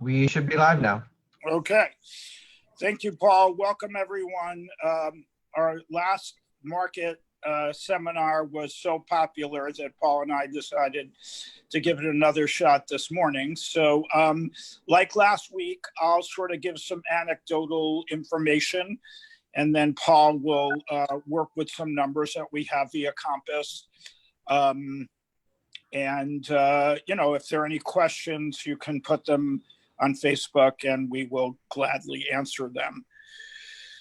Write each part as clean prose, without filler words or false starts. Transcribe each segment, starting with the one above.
We should be live now. Okay. Thank you, Paul. Welcome, everyone. Our last market seminar was so popular that Paul and I decided to give it another shot this morning. So like last week, I'll sort of give some anecdotal information, and then Paul will work with some numbers that we have via Compass. If there are any questions, you can put them on Facebook and we will gladly answer them.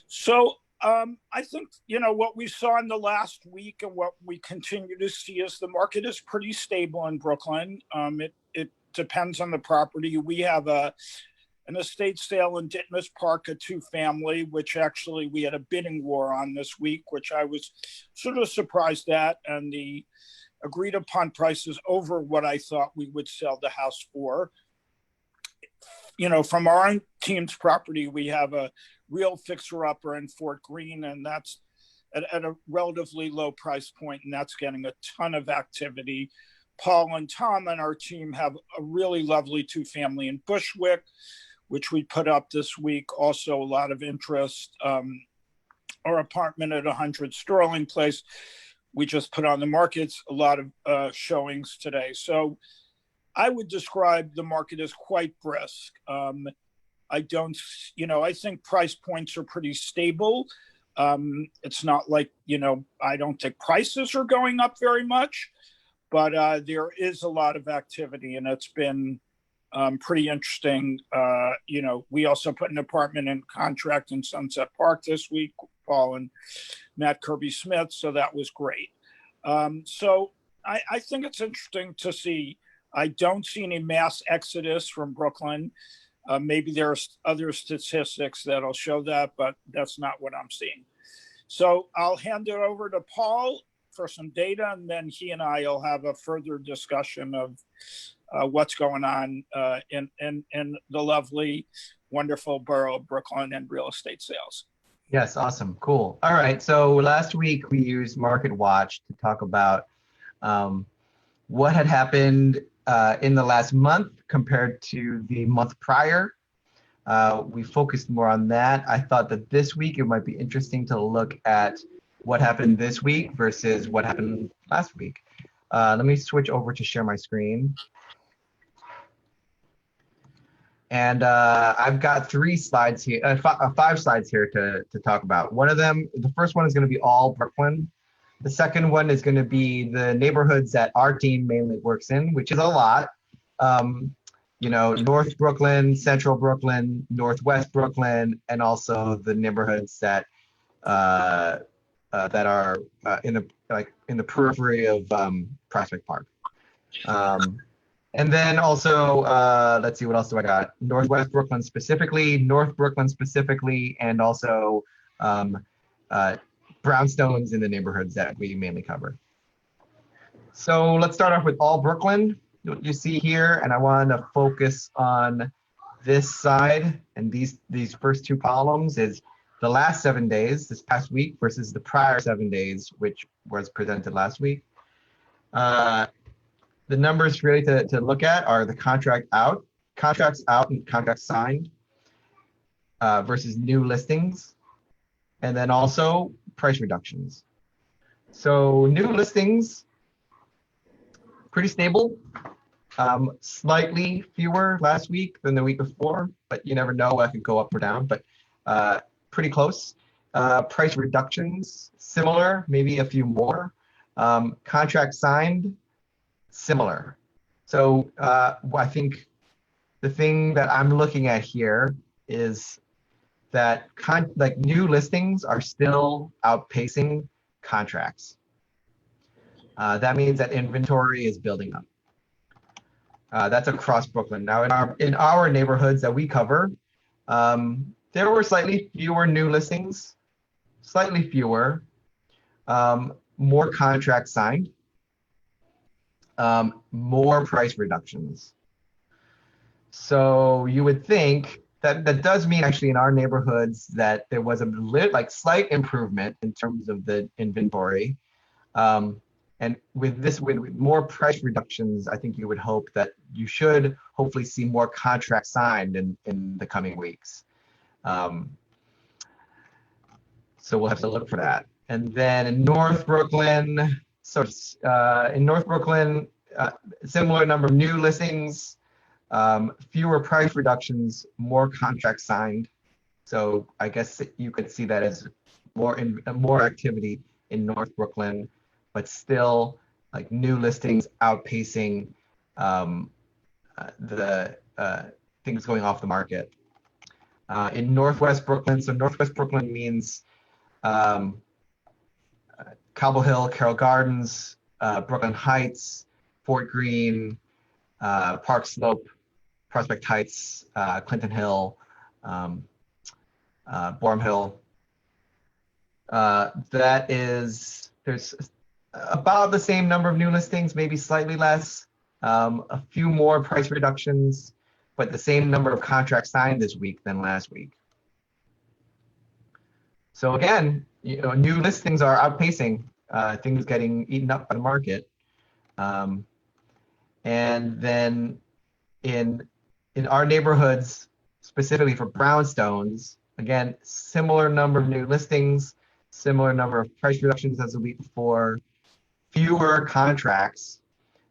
So I think, what we saw in the last week and what we continue to see is the market is pretty stable in Brooklyn. It depends on the property. We have an estate sale in Ditmas Park, a 2-family, which actually we had a bidding war on this week, which I was sort of surprised at. And the agreed upon price is over what I thought we would sell the house for. From our own team's property, we have a real fixer-upper in Fort Greene, and that's at a relatively low price point, and that's getting a ton of activity. Paul and Tom and our team have a really lovely 2-family in Bushwick, which we put up this week. Also a lot of interest. Our apartment at 100 Sterling Place, we just put on the markets, a lot of showings today. So I would describe the market as quite brisk. I think price points are pretty stable. It's not like, I don't think prices are going up very much, but there is a lot of activity, and it's been pretty interesting. We also put an apartment in contract in Sunset Park this week, Paul and Matt Kirby-Smith, so that was great. So I think it's interesting to see. I don't see any mass exodus from Brooklyn. Maybe there's other statistics that'll show that, but that's not what I'm seeing. So I'll hand it over to Paul for some data, and then he and I will have a further discussion of what's going on in the lovely, wonderful borough of Brooklyn and real estate sales. Yes, awesome, cool. All right, so last week we used Market Watch to talk about what had happened in the last month compared to the month prior. We focused more on that. I thought that this week it might be interesting to look at what happened this week versus what happened last week. Let me switch over to share my screen. And I've got 5 slides here to talk about. One of them, the first one is going to be all Brooklyn. The second one is going to be the neighborhoods that our team mainly works in, which is a lot. North Brooklyn, Central Brooklyn, Northwest Brooklyn, and also the neighborhoods that are in the periphery of Prospect Park. And then also, let's see, what else do I got? Northwest Brooklyn specifically, North Brooklyn specifically, and also brownstones in the neighborhoods that we mainly cover. So let's start off with all Brooklyn. What you see here, and I want to focus on this side, and these first 2 columns is the last 7 days, this past week, versus the prior 7 days, which was presented last week. The numbers really to look at are the contracts out, and contracts signed versus new listings, and then also price reductions. So new listings, pretty stable, slightly fewer last week than the week before, but you never know, I could go up or down, but pretty close. Price reductions, similar, maybe a few more. Contract signed, similar. So I think the thing that I'm looking at here is that new listings are still outpacing contracts. That means that inventory is building up. That's across Brooklyn. Now in our neighborhoods that we cover, there were slightly fewer new listings, slightly fewer, more contracts signed, more price reductions. So you would think that does mean actually in our neighborhoods that there was a slight improvement in terms of the inventory. And And with more price reductions, I think you would hope that you should hopefully see more contracts signed in the coming weeks. So we'll have to look for that. And then in North Brooklyn, similar number of new listings, fewer price reductions, more contracts signed. So I guess you could see that as more activity in North Brooklyn, but still like new listings outpacing the things going off the market. In Northwest Brooklyn, so Northwest Brooklyn means Cobble Hill, Carroll Gardens, Brooklyn Heights, Fort Greene, Park Slope, Prospect Heights, Clinton Hill, Borum Hill. There's about the same number of new listings, maybe slightly less, a few more price reductions, but the same number of contracts signed this week than last week. So again, new listings are outpacing things getting eaten up by the market. And then in our neighborhoods, specifically for brownstones, again, similar number of new listings, similar number of price reductions as the week before, fewer contracts.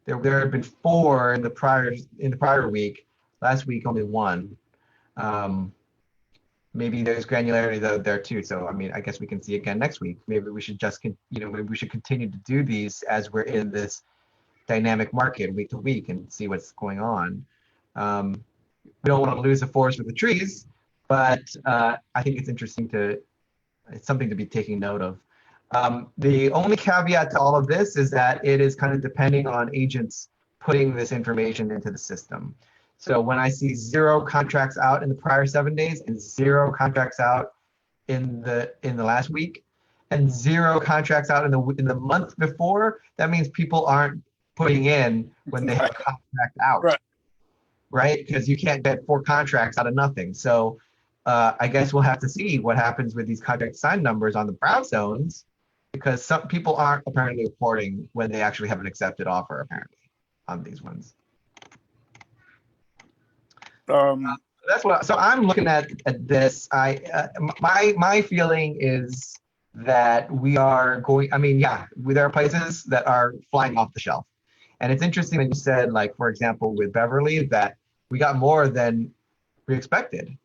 There have been 4 in the prior week. Last week, only 1. Maybe there's granularity there too. So I mean, I guess we can see again next week. Maybe we should maybe we should continue to do these as we're in this dynamic market week to week and see what's going on. We don't want to lose the forest with the trees, but I think it's something to be taking note of. The only caveat to all of this is that it is kind of depending on agents putting this information into the system. So when I see 0 contracts out in the prior 7 days and 0 contracts out in the last week and 0 contracts out in the month before, that means people aren't putting in when they have a contract out, right? Because you can't get 4 contracts out of nothing. So I guess we'll have to see what happens with these contract signed numbers on the brownstones, because some people aren't apparently reporting when they actually have an accepted offer apparently on these ones. That's what. So I'm looking at this. My feeling is that we are going. I mean, yeah, there are places that are flying off the shelf, and it's interesting that you said, like for example, with Beverly, that we got more than we expected,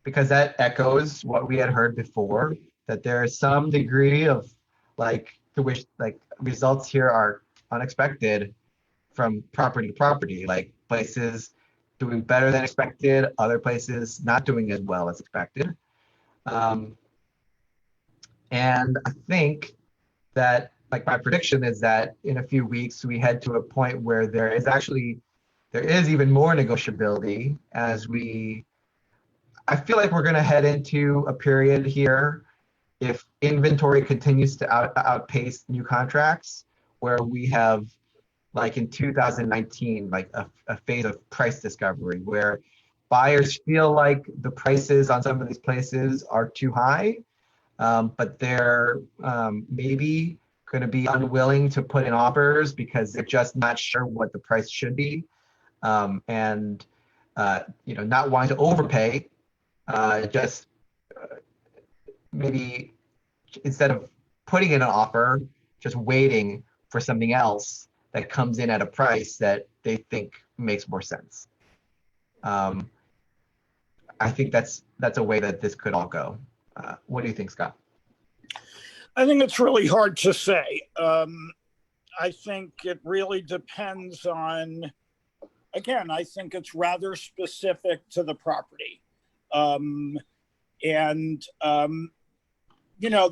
because that echoes what we had heard before. That there is some degree of to which results here are unexpected from property to property, like places doing better than expected, other places not doing as well as expected. And I think that my prediction is that in a few weeks we head to a point where there is even more negotiability I feel like we're going to head into a period here, if inventory continues to outpace new contracts, where we have, like in 2019, a phase of price discovery where buyers feel like the prices on some of these places are too high, but they're maybe going to be unwilling to put in offers because they're just not sure what the price should be, and not wanting to overpay, maybe instead of putting in an offer, just waiting for something else that comes in at a price that they think makes more sense. I think that's a way that this could all go. What do you think, Scott? I think it's really hard to say. I think it really depends on, again, I think it's rather specific to the property.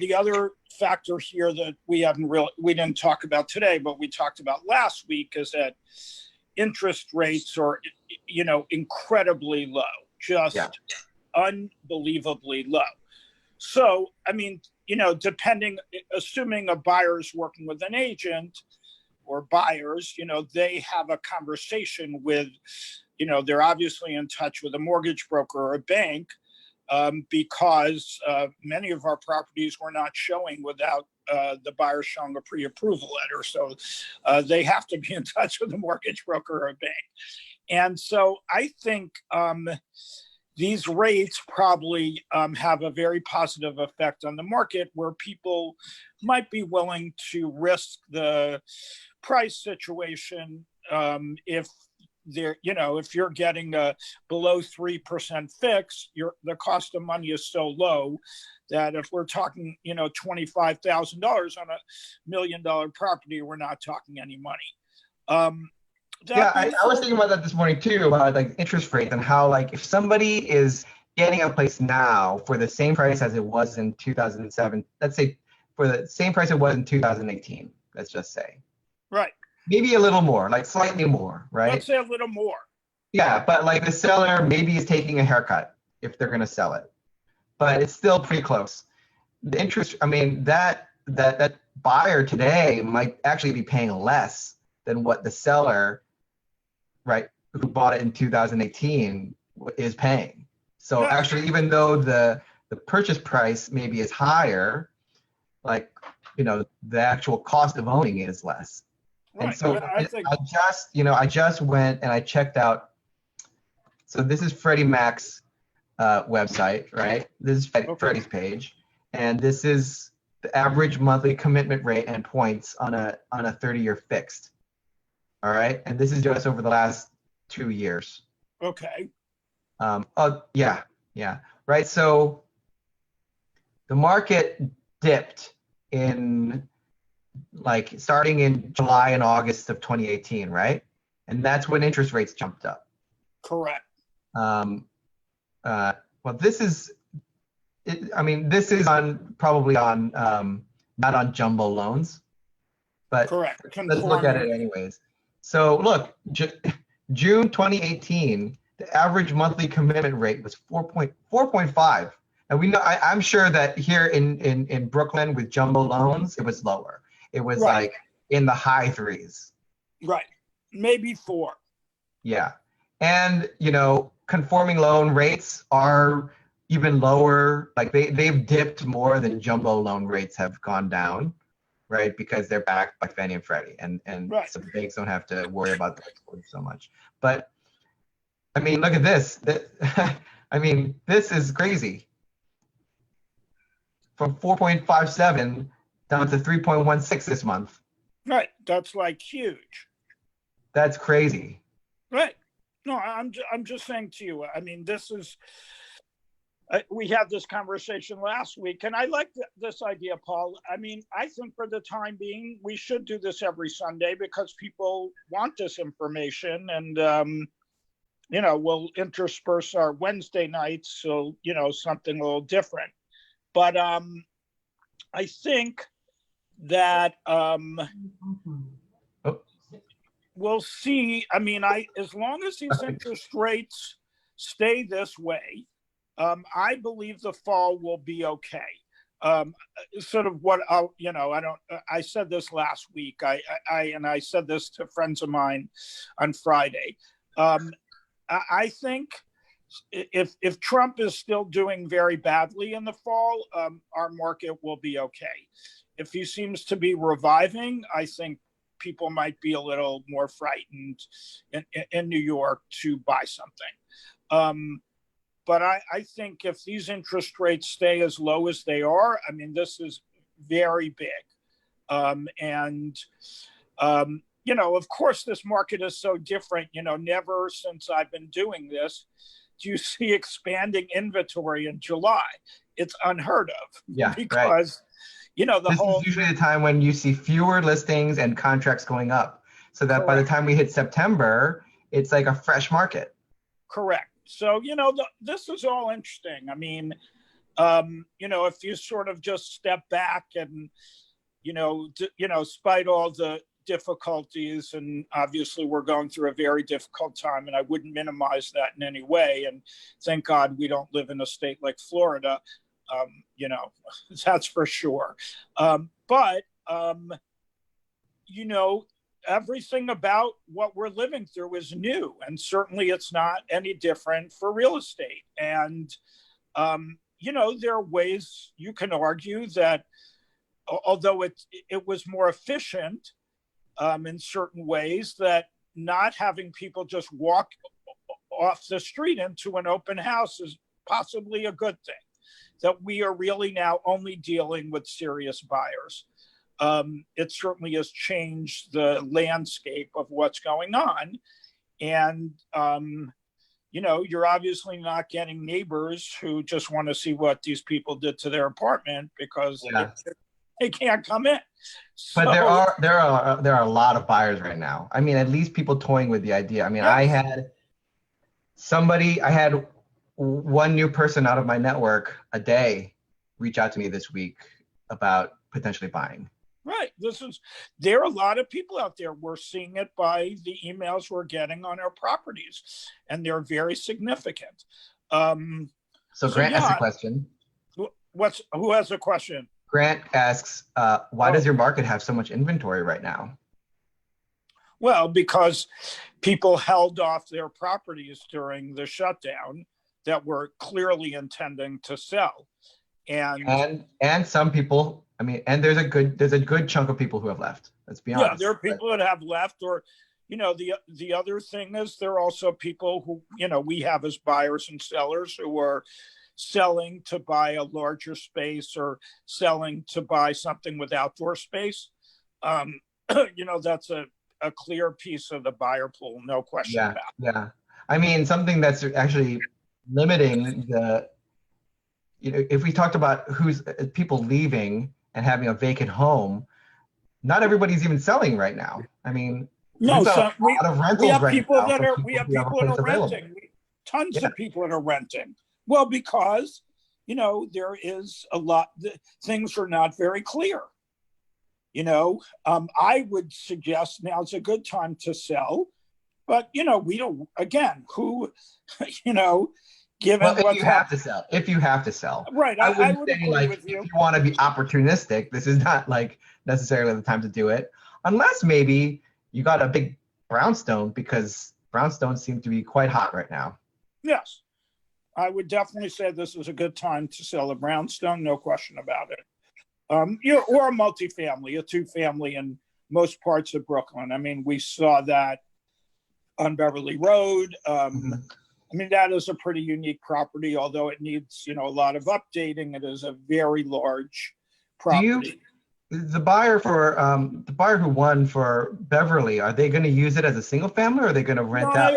The other factor here that we didn't talk about today, but we talked about last week, is that interest rates are, incredibly low, just unbelievably low. So, I mean, assuming a buyer's working with an agent or buyers, they have a conversation with, they're obviously in touch with a mortgage broker or a bank, because many of our properties were not showing without the buyer showing a pre-approval letter. So they have to be in touch with a mortgage broker or a bank. And so I think these rates probably have a very positive effect on the market, where people might be willing to risk the price situation if they're, if you're getting a below 3% fix, the cost of money is so low that if we're talking, $25,000 on $1 million property, we're not talking any money. Yeah, I was thinking about that this morning too, about like interest rates and how, like, if somebody is getting a place now for the same price as it was in 2007, let's say for the same price it was in 2018, let's just say. Right. Maybe a little more, like slightly more, right? Let's say a little more. Yeah, but like the seller maybe is taking a haircut if they're going to sell it, but it's still pretty close. The interest, I mean, that buyer today might actually be paying less than what the seller, right, who bought it in 2018 is paying. So actually, even though the purchase price maybe is higher, like, the actual cost of owning it is less. Right. And so I just went and I checked out. So this is Freddie Mac's website, right? This is Freddie's page, and this is the average monthly commitment rate and points on a 30-year fixed. All right, and this is just over the last 2 years. Okay. Yeah. Right. So the market dipped in, like, starting in July and August of 2018, right? And that's when interest rates jumped up. Correct. Well, this is probably on not on jumbo loans, but correct. Let's look at it anyways. So look, June 2018, the average monthly commitment rate was 4.5. And we know, I'm sure that here in Brooklyn with jumbo loans, it was lower. It was like in the high threes. Right. Maybe 4. Yeah. And, conforming loan rates are even lower. Like they've dipped more than jumbo loan rates have gone down, right? Because they're backed by Fannie and Freddie, and so the banks don't have to worry about the exposure so much. But I mean, look at this. I mean, this is crazy. From 4.57 down to 3.16 this month. Right. That's like huge. That's crazy. Right. No, I'm just saying to you, I mean, this is, we had this conversation last week, and I like this idea, Paul. I mean, I think for the time being, we should do this every Sunday because people want this information, and, we'll intersperse our Wednesday nights, so, something a little different. But I think that we'll see. I mean, as long as these interest rates stay this way, I believe the fall will be okay. Sort of what I said this last week. I said this to friends of mine on Friday. I think if Trump is still doing very badly in the fall, our market will be okay. If he seems to be reviving, I think people might be a little more frightened in New York to buy something. But I think if these interest rates stay as low as they are, I mean, this is very big. Of course, this market is so different. Never since I've been doing this do you see expanding inventory in July. It's unheard of. Yeah, because, this is usually the time when you see fewer listings and contracts going up. So that by the time we hit September, it's like a fresh market. Correct. So, this is all interesting. I mean, if you sort of just step back and, despite all the difficulties, and obviously we're going through a very difficult time, and I wouldn't minimize that in any way. And thank God we don't live in a state like Florida, that's for sure. But everything about what we're living through is new, and certainly it's not any different for real estate. And, there are ways you can argue that although it was more efficient in certain ways, that not having people just walk off the street into an open house is possibly a good thing. That we are really now only dealing with serious buyers. It certainly has changed the landscape of what's going on. And, you're obviously not getting neighbors who just want to see what these people did to their apartment because they can't come in. So, but there are a lot of buyers right now. I mean, at least people toying with the idea. I mean, yes. I had one new person out of my network a day reach out to me this week about potentially buying. Right. There are a lot of people out there. We're seeing it by the emails we're getting on our properties, and they're very significant. So Grant asked a question. Who has a question? Grant asks, why does your market have so much inventory right now? Well, because people held off their properties during the shutdown that were clearly intending to sell. And some people, I mean, and there's a good chunk of people who have left. Let's be honest. Yeah, there are people that have left, or the other thing is there are also people who we have as buyers and sellers who are selling to buy a larger space or selling to buy something with outdoor space. That's a clear piece of the buyer pool, no question about it. Yeah, I mean, something that's actually limiting if we talked about who's people leaving and having a vacant home, not everybody's even selling right now. I mean, no, we have people that are renting. Tons of people that are renting. Well, because there is a lot. Things are not very clear. I would suggest now's a good time to sell, but we don't. Again, who, given if you have to sell, right? I wouldn't say if you want to be opportunistic, this is not necessarily the time to do it, unless maybe you got a big brownstone, because brownstones seem to be quite hot right now. Yes, I would definitely say this is a good time to sell a brownstone, no question about it. Or a multifamily, a two-family in most parts of Brooklyn. I mean, we saw that on Beverly Road. I mean, that is a pretty unique property, although it needs, a lot of updating. It is a very large property. The buyer who won for Beverly, are they going to use it as a single family, or are they going to rent out?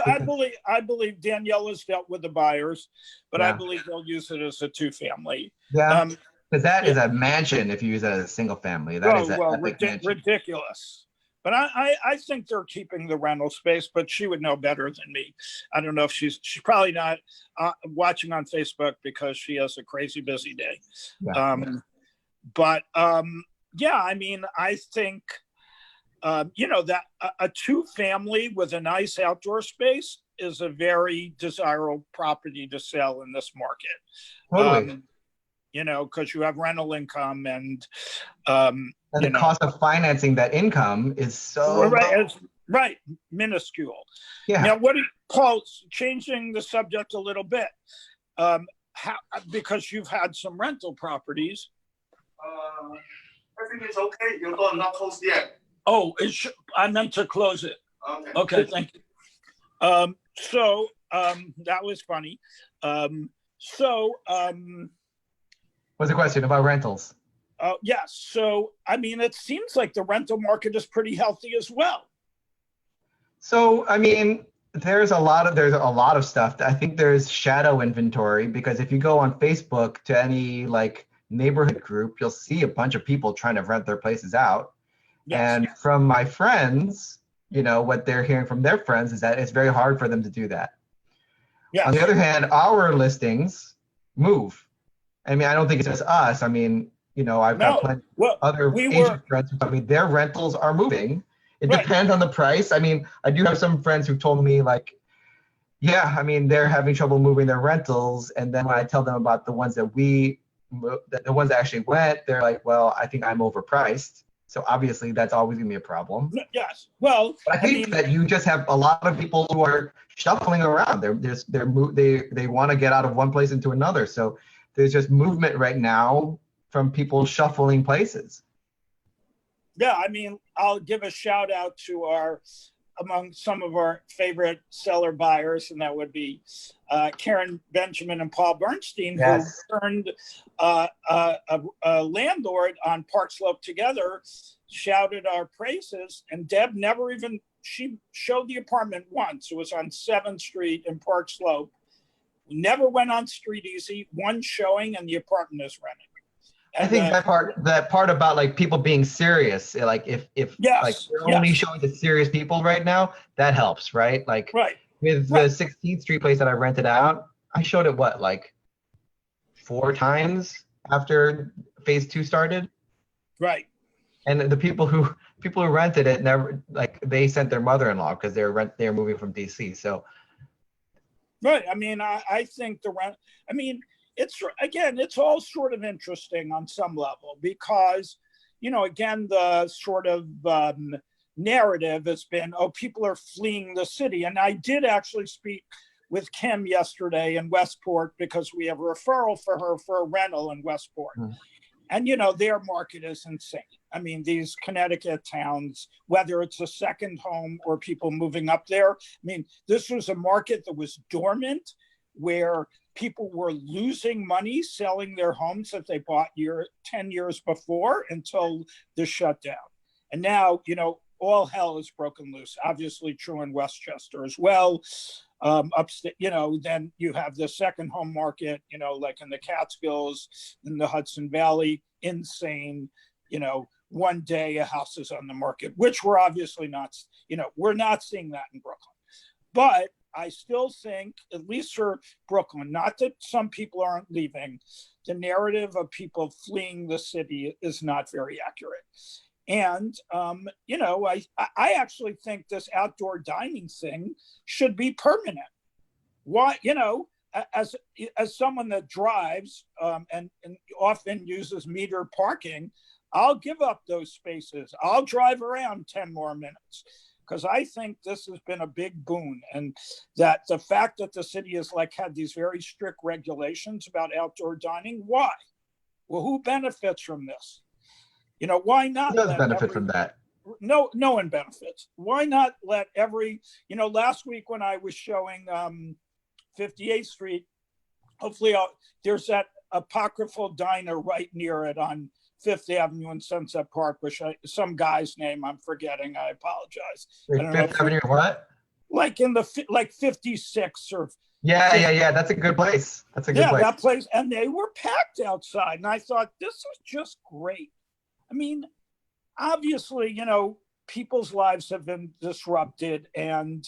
I believe Danielle has dealt with the buyers, but I believe they'll use it as a two-family. Yeah, because that is a mansion if you use it as a single family. That is ridiculous. But I think they're keeping the rental space, but she would know better than me. I don't know if she's probably not watching on Facebook because she has a crazy busy day. I mean, I think, that a two-family with a nice outdoor space is a very desirable property to sell in this market. Totally. Because you have rental income and the cost of financing that income is so right, minuscule. Yeah. Now, Paul, changing the subject a little bit, because you've had some rental properties. Everything is okay. Your door not closed yet. Oh, I meant to close it. Okay, thank you. That was funny. What's the question about rentals? Yes. So, I mean, it seems like the rental market is pretty healthy as well. So, I mean, there's a lot of stuff. I think there's shadow inventory, because if you go on Facebook to any neighborhood group, you'll see a bunch of people trying to rent their places out. Yes. And from my friends, what they're hearing from their friends is that it's very hard for them to do that. Yes. On the other hand, our listings move. I mean, I don't think it's just us. I mean, I've got plenty of other agent friends who tell me their rentals are moving. It depends on the price. I mean, I do have some friends who told me they're having trouble moving their rentals. And then when I tell them about the ones that actually went, they're like, well, I think I'm overpriced. So obviously that's always gonna be a problem. Yes. Well, but I think that you just have a lot of people who are shuffling around. They want to get out of one place into another. So there's just movement right now from people shuffling places. Yeah, I mean, I'll give a shout out to among some of our favorite seller buyers, and that would be Karen Benjamin and Paul Bernstein, who Yes. turned a landlord on Park Slope Together, shouted our praises, and Deb never even, she showed the apartment once. It was on 7th Street in Park Slope. Never went on Street Easy, one showing, and the apartment is rented. I think that part about like people being serious, like if like Yes, we're only yes, showing to serious people right now, that helps, right? Like right, with the right, 16th Street place that I rented out, I showed it what, like 4 times after phase 2 started, right. and the people who rented it never, like, they sent their mother-in-law because they're moving from DC. So Right. I mean, I think the rent, I mean, it's all sort of interesting on some level because, again, the sort of narrative has been, oh, people are fleeing the city. And I did actually speak with Kim yesterday in Westport because we have a referral for her for a rental in Westport. And, their market is insane. I mean, these Connecticut towns, whether it's a second home or people moving up there, I mean, this was a market that was dormant where people were losing money selling their homes that they bought 10 years before until the shutdown. And now, all hell is broken loose. Obviously true in Westchester as well. Upstate, then you have the second home market, like in the Catskills, in the Hudson Valley, insane. One day a house is on the market, which we're obviously not, we're not seeing that in Brooklyn. But I still think, at least for Brooklyn, not that some people aren't leaving, the narrative of people fleeing the city is not very accurate. And, I actually think this outdoor dining thing should be permanent. Why, as someone that drives and often uses metered parking, I'll give up those spaces. I'll drive around 10 more minutes because I think this has been a big boon. And that the fact that the city has had these very strict regulations about outdoor dining, why? Well, who benefits from this? Why not? who does benefit from that? No one benefits. Why not let last week when I was showing 58th Street, hopefully there's that apocryphal diner right near it on 5th Avenue in Sunset Park, which some guy's name I'm forgetting. I apologize. Wait, I don't 5th Avenue, what? Like in the 56 or Yeah. That's a good place. That's a good place. That place, and they were packed outside, and I thought this is just great. I mean, obviously, people's lives have been disrupted, and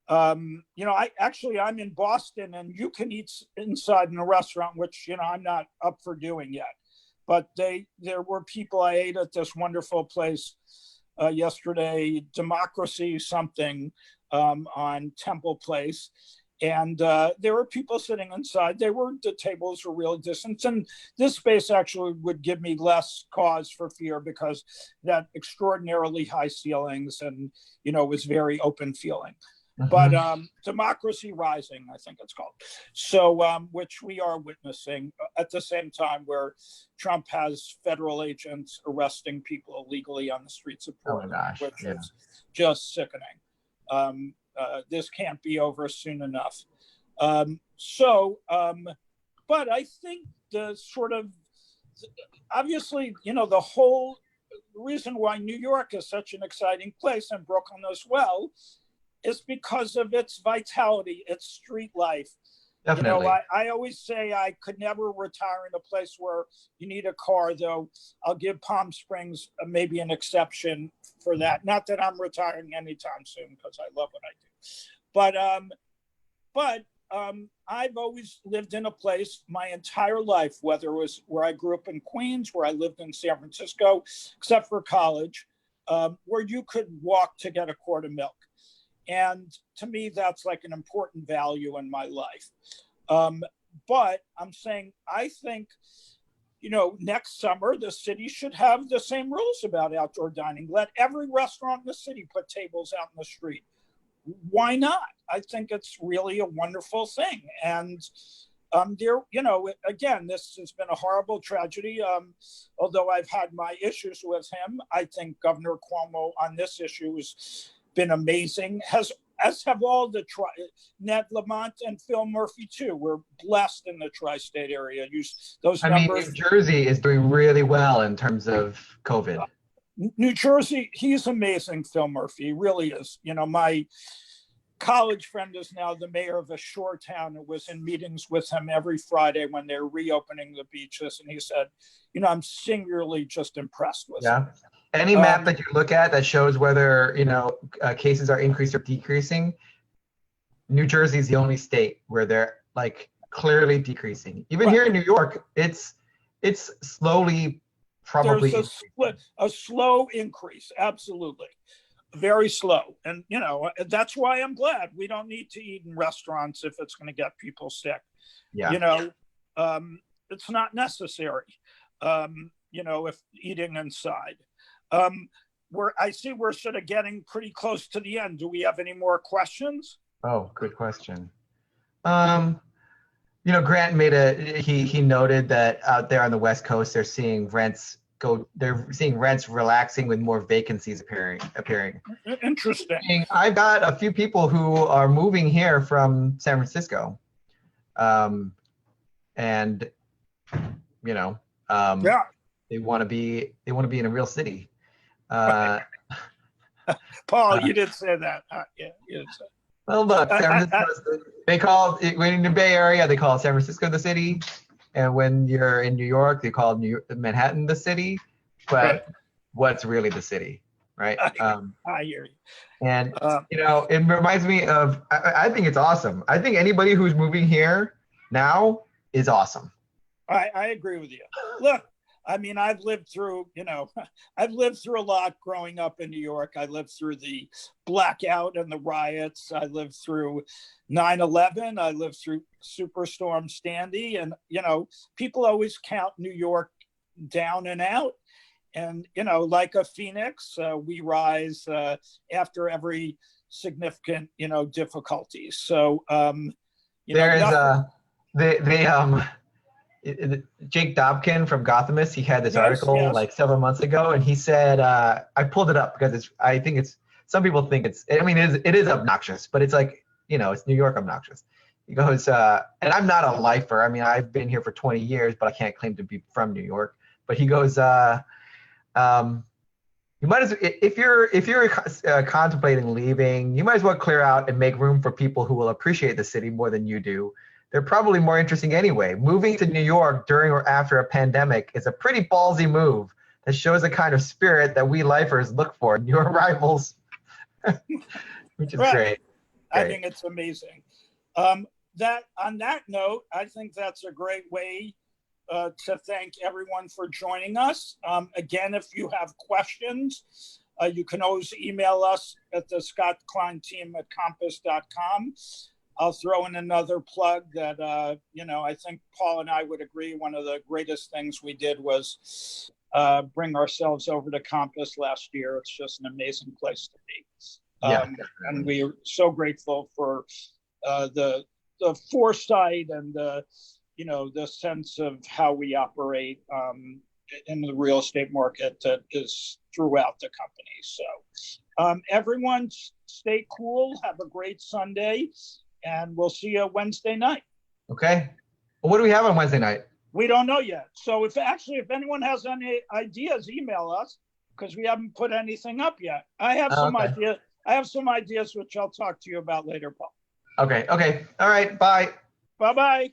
I'm in Boston, and you can eat inside in a restaurant, which I'm not up for doing yet. But there were people. I ate at this wonderful place yesterday, Democracy something on Temple Place. And there were people sitting inside. The tables were really distant. And this space actually would give me less cause for fear because that extraordinarily high ceilings and, was very open feeling. Mm-hmm. But Democracy Rising, I think it's called. So, which we are witnessing at the same time where Trump has federal agents arresting people illegally on the streets of Portland, which is just sickening. This can't be over soon enough. But I think the sort of, obviously, the whole reason why New York is such an exciting place, and Brooklyn as well, is because of its vitality, its street life. Definitely. I always say I could never retire in a place where you need a car, though I'll give Palm Springs maybe an exception for that. Not that I'm retiring anytime soon because I love what I do. But I've always lived in a place my entire life, whether it was where I grew up in Queens, where I lived in San Francisco, except for college, where you could walk to get a quart of milk. And to me, that's like an important value in my life. But I'm saying, I think, next summer, the city should have the same rules about outdoor dining. Let every restaurant in the city put tables out in the street. Why not? I think it's really a wonderful thing. And there, again, this has been a horrible tragedy. Although I've had my issues with him, I think Governor Cuomo on this issue has been amazing. As have all the Ned Lamont and Phil Murphy too. We're blessed in the tri-state area. Those numbers. New Jersey is doing really well in terms of COVID. New Jersey, he's amazing, Phil Murphy. He really is. My college friend is now the mayor of a shore town and was in meetings with him every Friday when they're reopening the beaches. And he said, I'm singularly just impressed with him. Any map that you look at that shows whether, cases are increasing or decreasing, New Jersey is the only state where they're like clearly decreasing. Even here in New York, it's slowly probably there's a slow increase. Absolutely. Very slow. And, that's why I'm glad we don't need to eat in restaurants if it's going to get people sick. Yeah. It's not necessary, if eating inside. I see we're sort of getting pretty close to the end. Do we have any more questions? Oh, good question. Grant he noted that out there on the West Coast, they're seeing rents relaxing with more vacancies appearing. Interesting. I've got a few people who are moving here from San Francisco. They want to be in a real city. Paul, you did say that. Yeah, you did say. Well, look, San Francisco, when in the Bay Area, they call San Francisco the city. And when you're in New York, they call Manhattan the city. But what's really the city, right? I hear you. And, it reminds me of, I think it's awesome. I think anybody who's moving here now is awesome. I agree with you. Look, I've lived through a lot growing up in New York. I lived through the blackout and the riots. I lived through 9/11. I lived through Superstorm Sandy. And, people always count New York down and out. And, like a phoenix, we rise after every significant, difficulty. So, Jake Dobkin from Gothamist, he had this article like several months ago, and he said, I pulled it up because some people think it is obnoxious, but it's like, it's New York obnoxious. He goes, and I'm not a lifer. I've been here for 20 years, but I can't claim to be from New York. But he goes, you might as if you're contemplating leaving, you might as well clear out and make room for people who will appreciate the city more than you do. They're probably more interesting anyway. Moving to New York during or after a pandemic is a pretty ballsy move that shows the kind of spirit that we lifers look for in your arrivals, which is great. I think it's amazing. On that note, I think that's a great way to thank everyone for joining us. Again, if you have questions, you can always email us at the scottkleinteam@compass.com. I'll throw in another plug that, I think Paul and I would agree one of the greatest things we did was bring ourselves over to Compass last year. It's just an amazing place to be. And we're so grateful for the foresight and the sense of how we operate in the real estate market that is throughout the company. So everyone stay cool, have a great Sunday, and we'll see you Wednesday night. Okay. Well, what do we have on Wednesday night? We don't know yet. So if anyone has any ideas, email us because we haven't put anything up yet. I have some ideas. I have some ideas which I'll talk to you about later, Paul. Okay. All right. Bye. Bye-bye.